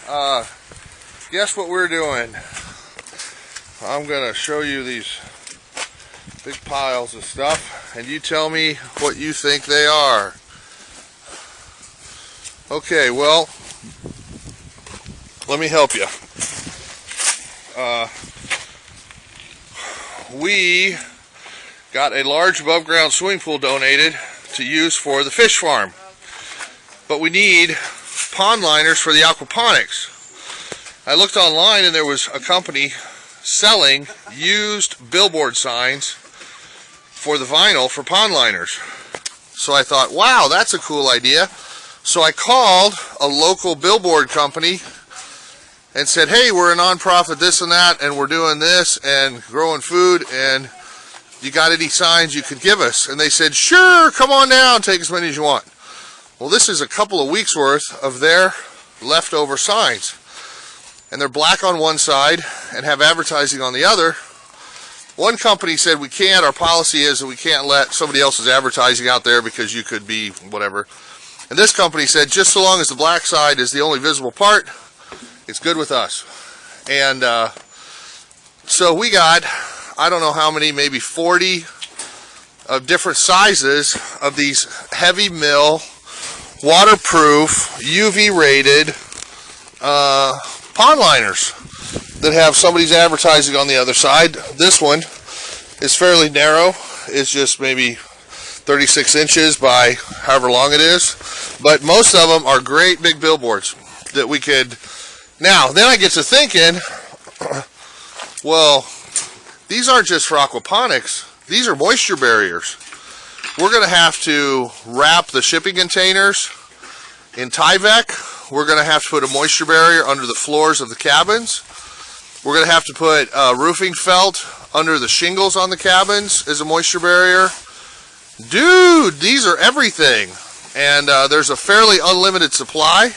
Guess what we're doing? I'm gonna show you these big piles of stuff, and you tell me what you think they are. Okay, well, let me help you. We got a large above ground swimming pool donated to use for the fish farm, but we need pond liners for the aquaponics. I looked online and there was a company selling used billboard signs for the vinyl for pond liners. So I thought, wow, that's a cool idea. So I called a local billboard company and said, hey, we're a nonprofit, this and that, and we're doing this and growing food, and you got any signs you could give us? And they said, sure, come on down, take as many as you want. Well, this is a couple of weeks worth of their leftover signs. And they're black on one side and have advertising on the other. One company said we can't, our policy is that we can't let somebody else's advertising out there because you could be whatever. And this company said just so long as the black side is the only visible part, it's good with us. And so we got, I don't know how many, maybe 40 of different sizes of these heavy mill, waterproof, UV rated pond liners that have somebody's advertising on the other side. This one is fairly narrow. It's just maybe 36 inches by however long it is. But most of them are great big billboards that we could... Now, then I get to thinking, well, these aren't just for aquaponics. These are moisture barriers. We're going to have to wrap the shipping containers in Tyvek. We're going to have to put a moisture barrier under the floors of the cabins. We're going to have to put roofing felt under the shingles on the cabins as a moisture barrier. Dude, these are everything. And there's a fairly unlimited supply,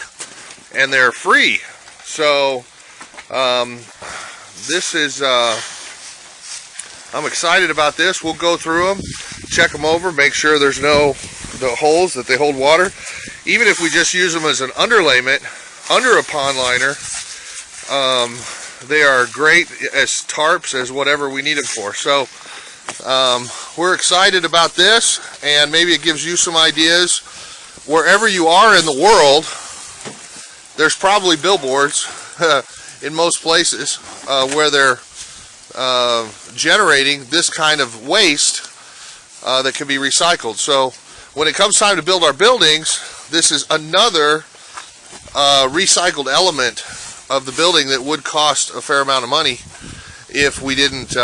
and they're free. So, this is, I'm excited about this. We'll go through them, check them over, make sure there's no holes, that they hold water. Even if we just use them as an underlayment under a pond liner, they are great as tarps, as whatever we need them for. So we're excited about this, and maybe it gives you some ideas. Wherever you are in the world, there's probably billboards in most places where they're generating this kind of waste that can be recycled. So when it comes time to build our buildings, this is another recycled element of the building that would cost a fair amount of money if we didn't,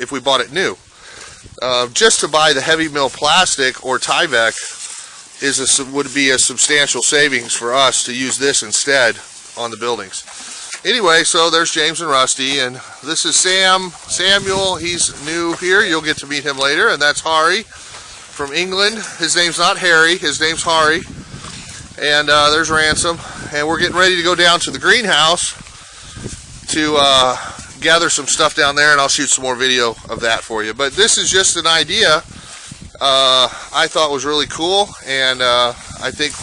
if we bought it new. Just to buy the heavy mill plastic or Tyvek would be a substantial savings for us to use this instead on the buildings. Anyway, so there's James and Rusty, and this is Samuel. He's new here. You'll get to meet him later. And that's Hari from England. His name's not Harry. His name's Hari. And there's Ransom. And we're getting ready to go down to the greenhouse to gather some stuff down there, and I'll shoot some more video of that for you. But this is just an idea I thought was really cool, and I think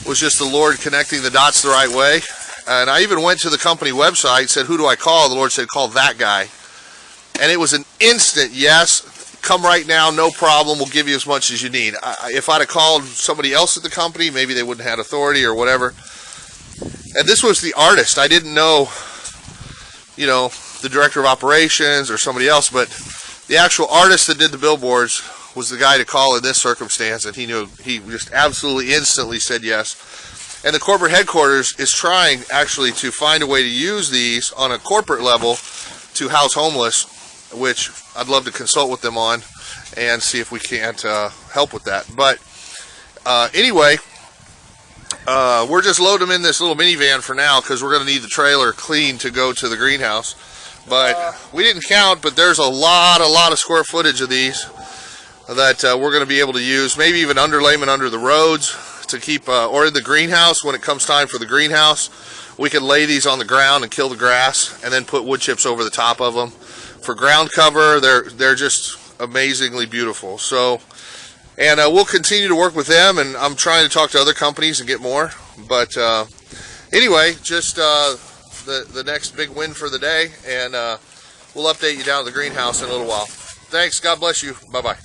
was just the Lord connecting the dots the right way. And I even went to the company website, said, who do I call? The Lord said, call that guy. And it was an instant yes. Come right now, no problem. We'll give you as much as you need. If I'd have called somebody else at the company, maybe they wouldn't have had authority or whatever. And this was the artist. I didn't know, you know, the director of operations or somebody else, but the actual artist that did the billboards was the guy to call in this circumstance, and he knew. He just absolutely instantly said yes. And the corporate headquarters is trying actually to find a way to use these on a corporate level to house homeless, which I'd love to consult with them on and see if we can't help with that. But anyway, we're just loading them in this little minivan for now because we're going to need the trailer clean to go to the greenhouse. But we didn't count, but there's a lot of square footage of these that we're going to be able to use, maybe even underlayment under the roads to keep, or in the greenhouse. When it comes time for the greenhouse, we can lay these on the ground and kill the grass and then put wood chips over the top of them. For ground cover, they're just amazingly beautiful. So, and we'll continue to work with them, and I'm trying to talk to other companies and get more. But Anyway, just the next big win for the day, and we'll update you down at the greenhouse in a little while. Thanks. God bless you. Bye-bye.